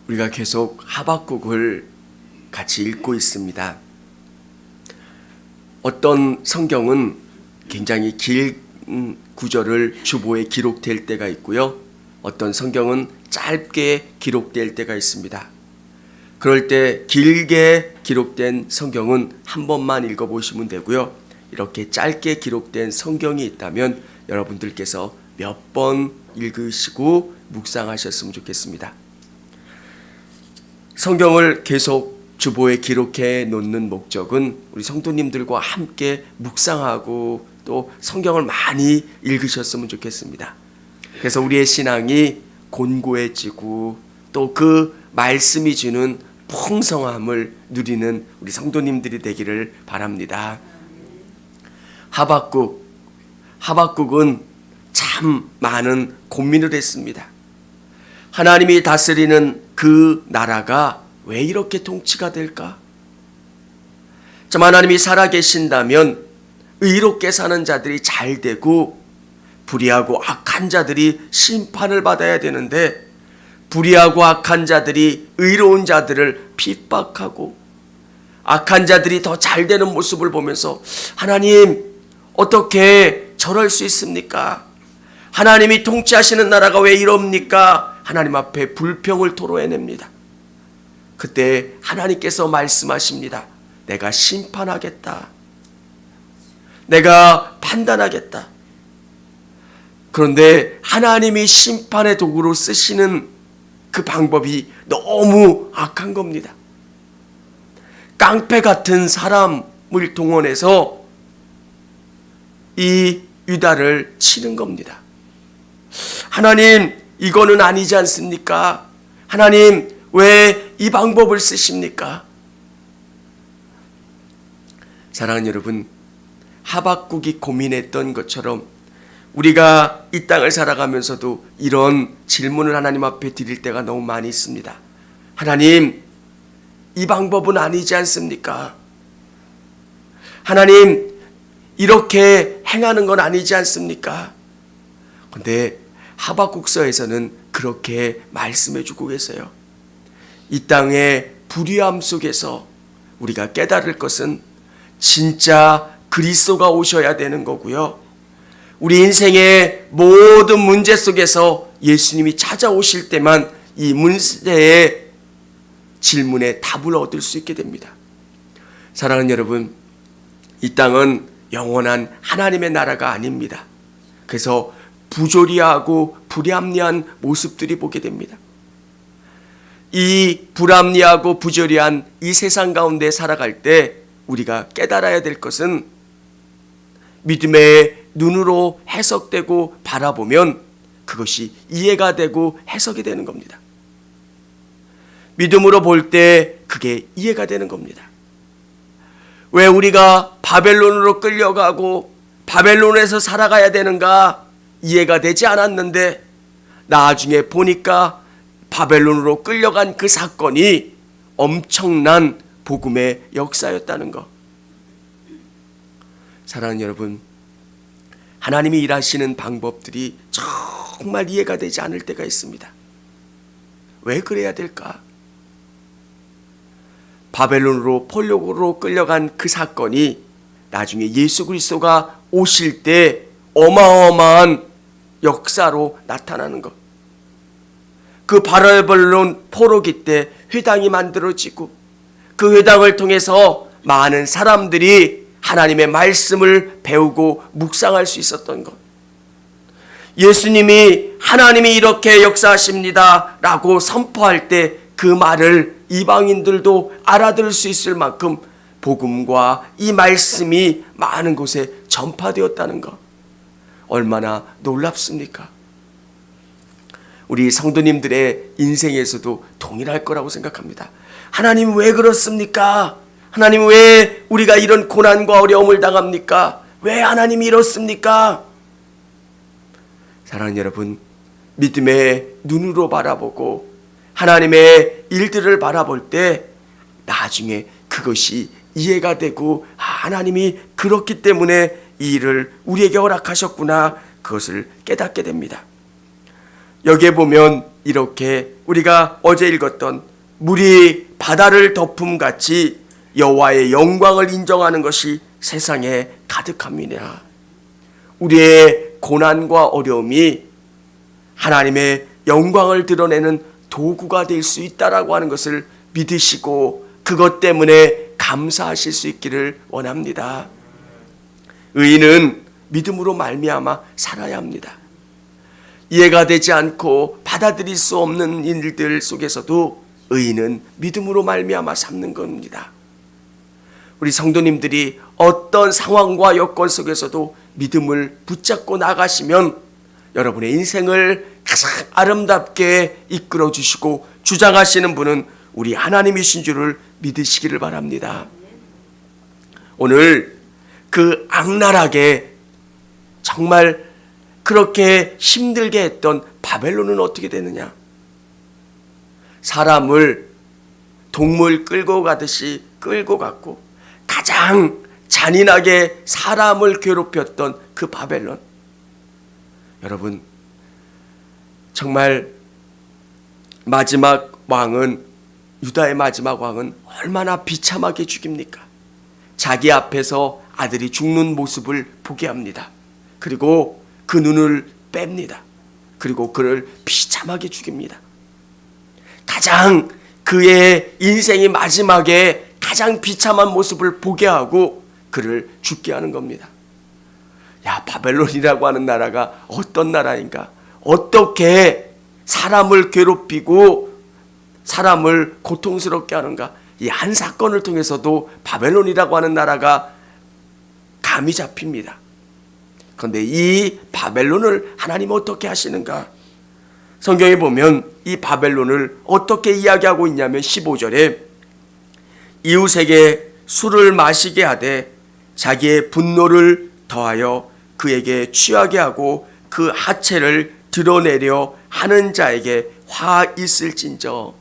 우리가 계속 하박국을 같이 읽고 있습니다. 어떤 성경은 굉장히 긴 구절을 주보에 기록될 때가 있고요. 어떤 성경은 짧게 기록될 때가 있습니다. 그럴 때 길게 기록된 성경은 한 번만 읽어보시면 되고요. 이렇게 짧게 기록된 성경이 있다면 여러분들께서 몇 번 읽으시고 묵상하셨으면 좋겠습니다. 성경을 계속 주보에 기록해 놓는 목적은 우리 성도님들과 함께 묵상하고 또 성경을 많이 읽으셨으면 좋겠습니다. 그래서 우리의 신앙이 곤고해지고 또 그 말씀이 주는 풍성함을 누리는 우리 성도님들이 되기를 바랍니다. 하박국은 참 많은 고민을 했습니다. 하나님이 다스리는 그 나라가 왜 이렇게 통치가 될까? 참 하나님이 살아계신다면 의롭게 사는 자들이 잘 되고 불의하고 악한 자들이 심판을 받아야 되는데 불의하고 악한 자들이 의로운 자들을 핍박하고 악한 자들이 더 잘 되는 모습을 보면서 하나님 어떻게 저럴 수 있습니까? 하나님이 통치하시는 나라가 왜 이럽니까? 하나님 앞에 불평을 토로해냅니다. 그때 하나님께서 말씀하십니다. 내가 심판하겠다. 내가 판단하겠다. 그런데 하나님이 심판의 도구로 쓰시는 그 방법이 너무 악한 겁니다. 깡패 같은 사람을 동원해서 이 유다를 치는 겁니다. 하나님, 이거는 아니지 않습니까? 하나님, 왜 이 방법을 쓰십니까? 사랑하는 여러분, 하박국이 고민했던 것처럼 우리가 이 땅을 살아가면서도 이런 질문을 하나님 앞에 드릴 때가 너무 많이 있습니다. 하나님, 이 방법은 아니지 않습니까? 하나님, 이렇게 행하는 건 아니지 않습니까? 그런데 하박국서에서는 그렇게 말씀해 주고 계세요. 이 땅의 불의함 속에서 우리가 깨달을 것은 진짜 그리스도가 오셔야 되는 거고요. 우리 인생의 모든 문제 속에서 예수님이 찾아오실 때만 이 문제의 질문에 답을 얻을 수 있게 됩니다. 사랑하는 여러분, 이 땅은 영원한 하나님의 나라가 아닙니다. 그래서 부조리하고 불합리한 모습들이 보게 됩니다. 이 불합리하고 부조리한 이 세상 가운데 살아갈 때 우리가 깨달아야 될 것은 믿음의 눈으로 해석되고 바라보면 그것이 이해가 되고 해석이 되는 겁니다. 믿음으로 볼 때 그게 이해가 되는 겁니다. 왜 우리가 바벨론으로 끌려가고 바벨론에서 살아가야 되는가 이해가 되지 않았는데 나중에 보니까 바벨론으로 끌려간 그 사건이 엄청난 복음의 역사였다는 것. 사랑하는 여러분, 하나님이 일하시는 방법들이 정말 이해가 되지 않을 때가 있습니다. 왜 그래야 될까? 바벨론으로 폴력으로 끌려간 그 사건이 나중에 예수 그리스도가 오실 때 어마어마한 역사로 나타나는 것. 그 바벨론 포로기 때 회당이 만들어지고 그 회당을 통해서 많은 사람들이 하나님의 말씀을 배우고 묵상할 수 있었던 것. 예수님이 하나님이 이렇게 역사하십니다 라고 선포할 때 그 말을 이방인들도 알아들을 수 있을 만큼 복음과 이 말씀이 많은 곳에 전파되었다는 것. 얼마나 놀랍습니까? 우리 성도님들의 인생에서도 동일할 거라고 생각합니다. 하나님 왜 그렇습니까? 하나님 왜 우리가 이런 고난과 어려움을 당합니까? 왜 하나님이 이렇습니까? 사랑하는 여러분, 믿음의 눈으로 바라보고 하나님의 일들을 바라볼 때 나중에 그것이 이해가 되고 하나님이 그렇기 때문에 이 일을 우리에게 허락하셨구나, 그것을 깨닫게 됩니다. 여기에 보면 이렇게 우리가 어제 읽었던 물이 바다를 덮음같이 여호와의 영광을 인정하는 것이 세상에 가득합니다. 우리의 고난과 어려움이 하나님의 영광을 드러내는 도구가 될 수 있다라고 하는 것을 믿으시고 그것 때문에 감사하실 수 있기를 원합니다. 의인은 믿음으로 말미암아 살아야 합니다. 이해가 되지 않고 받아들일 수 없는 일들 속에서도 의인은 믿음으로 말미암아 삼는 겁니다. 우리 성도님들이 어떤 상황과 여건 속에서도 믿음을 붙잡고 나가시면 여러분의 인생을 가장 아름답게 이끌어 주시고 주장하시는 분은 우리 하나님이신 줄을 믿으시기를 바랍니다. 오늘 그 악랄하게 정말 그렇게 힘들게 했던 바벨론은 어떻게 되느냐? 사람을 동물 끌고 가듯이 끌고 갔고 가장 잔인하게 사람을 괴롭혔던 그 바벨론. 여러분, 정말 마지막 왕은, 유다의 마지막 왕은 얼마나 비참하게 죽입니까? 자기 앞에서 아들이 죽는 모습을 보게 합니다. 그리고 그 눈을 뺍니다. 그리고 그를 비참하게 죽입니다. 가장 그의 인생이 마지막에 가장 비참한 모습을 보게 하고 그를 죽게 하는 겁니다. 야, 바벨론이라고 하는 나라가 어떤 나라인가? 어떻게 사람을 괴롭히고 사람을 고통스럽게 하는가? 이 한 사건을 통해서도 바벨론이라고 하는 나라가 감이 잡힙니다. 그런데 이 바벨론을 하나님은 어떻게 하시는가? 성경에 보면 이 바벨론을 어떻게 이야기하고 있냐면 15절에 이웃에게 술을 마시게 하되 자기의 분노를 더하여 그에게 취하게 하고 그 하체를 드러내려 하는 자에게 화 있을진저.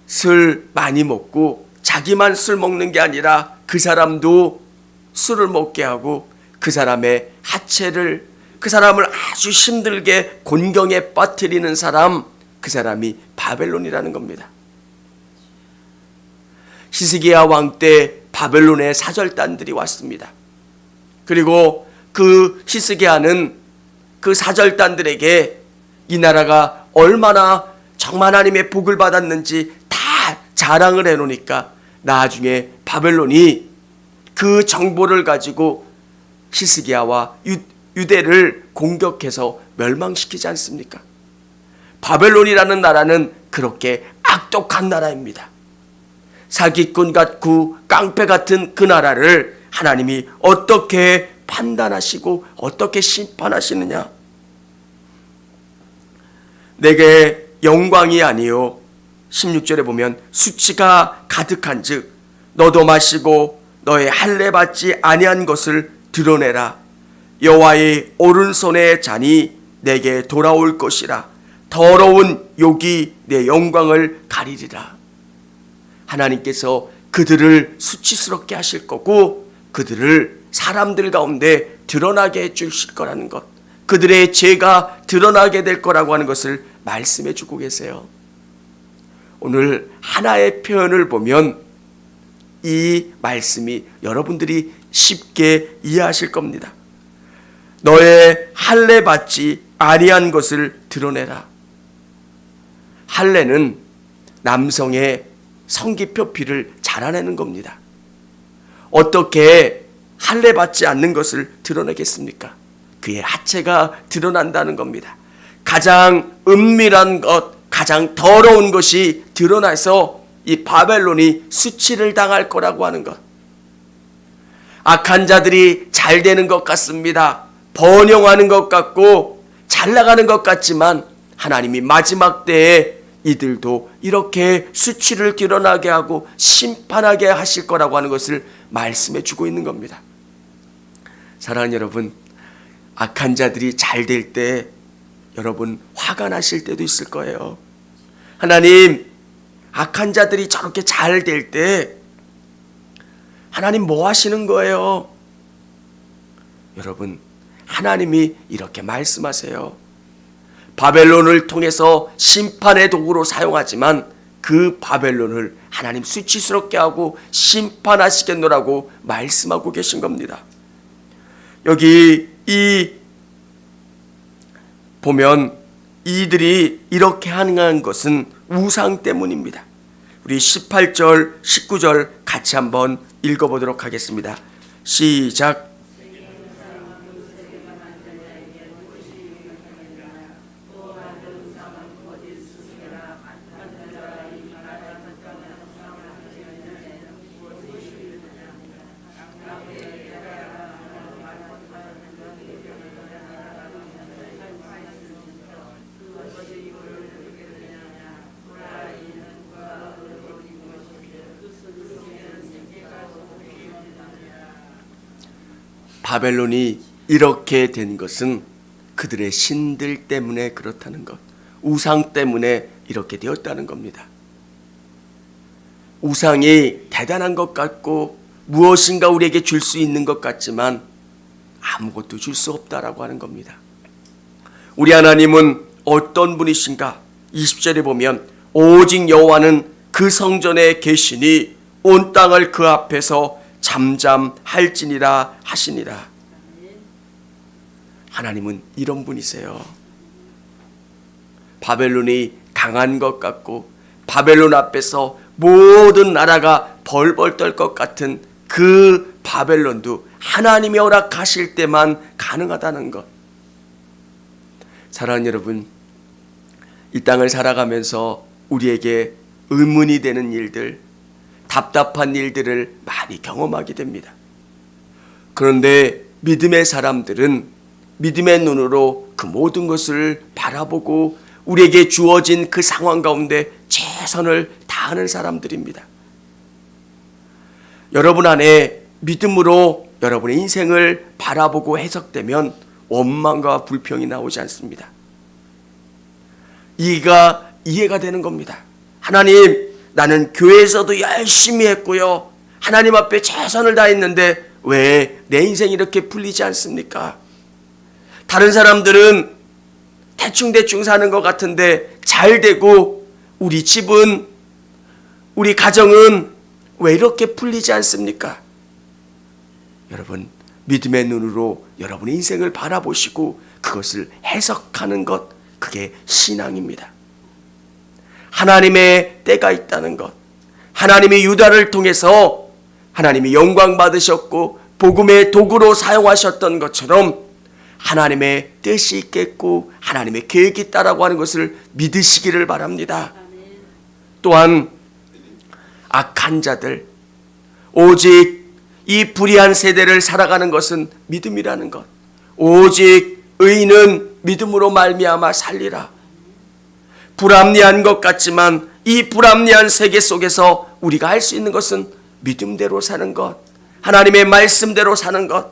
술 많이 먹고 자기만 술 먹는 게 아니라 그 사람도 술을 먹게 하고 그 사람의 하체를, 그 사람을 아주 힘들게 곤경에 빠뜨리는 사람, 그 사람이 바벨론이라는 겁니다. 히스기야 왕 때 바벨론의 사절단들이 왔습니다. 그리고 그 히스기야는 그 사절단들에게 이 나라가 얼마나 정말 하나님의 복을 받았는지 다 자랑을 해놓으니까 나중에 바벨론이 그 정보를 가지고 히스기야와 유대를 공격해서 멸망시키지 않습니까? 바벨론이라는 나라는 그렇게 악독한 나라입니다. 사기꾼 같고 깡패 같은 그 나라를 하나님이 어떻게 판단하시고 어떻게 심판하시느냐? 내게 영광이 아니요 16절에 보면 수치가 가득한 즉 너도 마시고 너의 할례 받지 아니한 것을 드러내라. 여호와의 오른손의 잔이 내게 돌아올 것이라. 더러운 욕이 내 영광을 가리리라. 하나님께서 그들을 수치스럽게 하실 거고 그들을 사람들 가운데 드러나게 해 주실 거라는 것, 그들의 죄가 드러나게 될 거라고 하는 것을 말씀해 주고 계세요. 오늘 하나의 표현을 보면 이 말씀이 여러분들이 쉽게 이해하실 겁니다. 너의 할례 받지 아니한 것을 드러내라. 할례는 남성의 성기표피를 자라내는 겁니다. 어떻게 할례 받지 않는 것을 드러내겠습니까? 그의 하체가 드러난다는 겁니다. 가장 은밀한 것, 가장 더러운 것이 드러나서 이 바벨론이 수치를 당할 거라고 하는 것. 악한 자들이 잘 되는 것 같습니다. 번영하는 것 같고 잘 나가는 것 같지만 하나님이 마지막 때에 이들도 이렇게 수치를 드러나게 하고 심판하게 하실 거라고 하는 것을 말씀해 주고 있는 겁니다. 사랑하는 여러분, 악한 자들이 잘 될 때 여러분 화가 나실 때도 있을 거예요. 하나님, 악한 자들이 저렇게 잘 될 때 하나님 뭐 하시는 거예요? 여러분, 하나님이 이렇게 말씀하세요. 바벨론을 통해서 심판의 도구로 사용하지만 그 바벨론을 하나님 수치스럽게 하고 심판하시겠노라고 말씀하고 계신 겁니다. 여기 보면 이들이 이렇게 행한 것은 우상 때문입니다. 우리 18절, 19절 같이 한번 읽어보도록 하겠습니다. 시작. 바벨론이 이렇게 된 것은 그들의 신들 때문에 그렇다는 것, 우상 때문에 이렇게 되었다는 겁니다. 우상이 대단한 것 같고 무엇인가 우리에게 줄 수 있는 것 같지만 아무것도 줄 수 없다라고 하는 겁니다. 우리 하나님은 어떤 분이신가? 20절에 보면 오직 여호와는 그 성전에 계시니 온 땅을 그 앞에서 잠잠할지니라 하시니라. 하나님은 이런 분이세요. 바벨론이 강한 것 같고 바벨론 앞에서 모든 나라가 벌벌 떨 것 같은 그 바벨론도 하나님이 허락하실 때만 가능하다는 것. 사랑하는 여러분, 이 땅을 살아가면서 우리에게 의문이 되는 일들, 답답한 일들을 많이 경험하게 됩니다. 그런데 믿음의 사람들은 믿음의 눈으로 그 모든 것을 바라보고 우리에게 주어진 그 상황 가운데 최선을 다하는 사람들입니다. 여러분 안에 믿음으로 여러분의 인생을 바라보고 해석되면 원망과 불평이 나오지 않습니다. 이해가 되는 겁니다. 하나님, 나는 교회에서도 열심히 했고요. 하나님 앞에 최선을 다했는데 왜 내 인생이 이렇게 풀리지 않습니까? 다른 사람들은 대충 사는 것 같은데 잘 되고 우리 집은, 우리 가정은 왜 이렇게 풀리지 않습니까? 여러분, 믿음의 눈으로 여러분의 인생을 바라보시고 그것을 해석하는 것, 그게 신앙입니다. 하나님의 때가 있다는 것, 하나님이 유다를 통해서 하나님이 영광 받으셨고 복음의 도구로 사용하셨던 것처럼 하나님의 뜻이 있겠고 하나님의 계획이 있다라고 하는 것을 믿으시기를 바랍니다. 또한 악한 자들, 오직 이 불의한 세대를 살아가는 것은 믿음이라는 것, 오직 의인은 믿음으로 말미암아 살리라. 불합리한 것 같지만 이 불합리한 세계 속에서 우리가 할 수 있는 것은 믿음대로 사는 것, 하나님의 말씀대로 사는 것.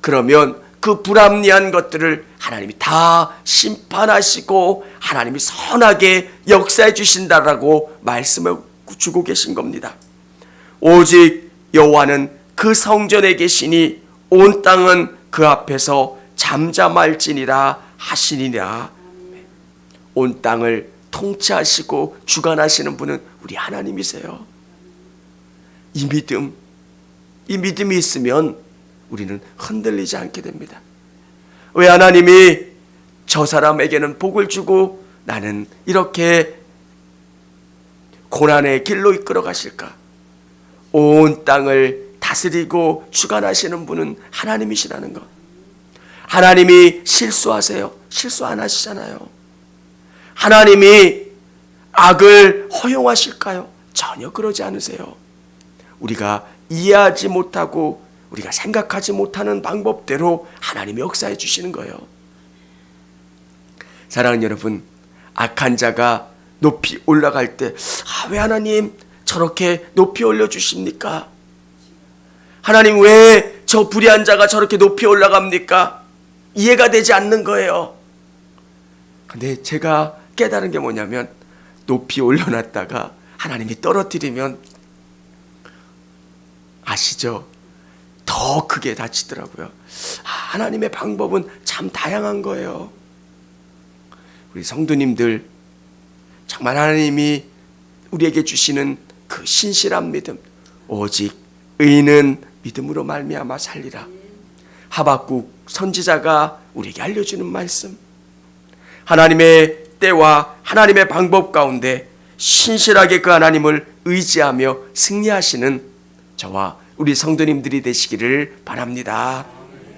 그러면 그 불합리한 것들을 하나님이 다 심판하시고 하나님이 선하게 역사해 주신다라고 말씀을 주고 계신 겁니다. 오직 여호와는 그 성전에 계시니 온 땅은 그 앞에서 잠잠할지니라 하시니라. 온 땅을 통치하시고 주관하시는 분은 우리 하나님이세요. 이 믿음이 있으면 우리는 흔들리지 않게 됩니다. 왜 하나님이 저 사람에게는 복을 주고 나는 이렇게 고난의 길로 이끌어 가실까? 온 땅을 다스리고 주관하시는 분은 하나님이시라는 것. 하나님이 실수하세요? 실수 안 하시잖아요. 하나님이 악을 허용하실까요? 전혀 그러지 않으세요. 우리가 이해하지 못하고 우리가 생각하지 못하는 방법대로 하나님이 역사해 주시는 거예요. 사랑하는 여러분, 악한 자가 높이 올라갈 때 왜 하나님 저렇게 높이 올려주십니까? 하나님 왜 저 불의한 자가 저렇게 높이 올라갑니까? 이해가 되지 않는 거예요. 근데 제가 깨달은 게 뭐냐면 높이 올려놨다가 하나님이 떨어뜨리면 아시죠? 더 크게 다치더라고요. 하나님의 방법은 참 다양한 거예요. 우리 성도님들 정말 하나님이 우리에게 주시는 그 신실한 믿음, 오직 의인은 믿음으로 말미암아 살리라. 하박국 선지자가 우리에게 알려주는 말씀, 하나님의 때와 하나님의 방법 가운데 신실하게 그 하나님을 의지하며 승리하시는 저와 우리 성도님들이 되시기를 바랍니다.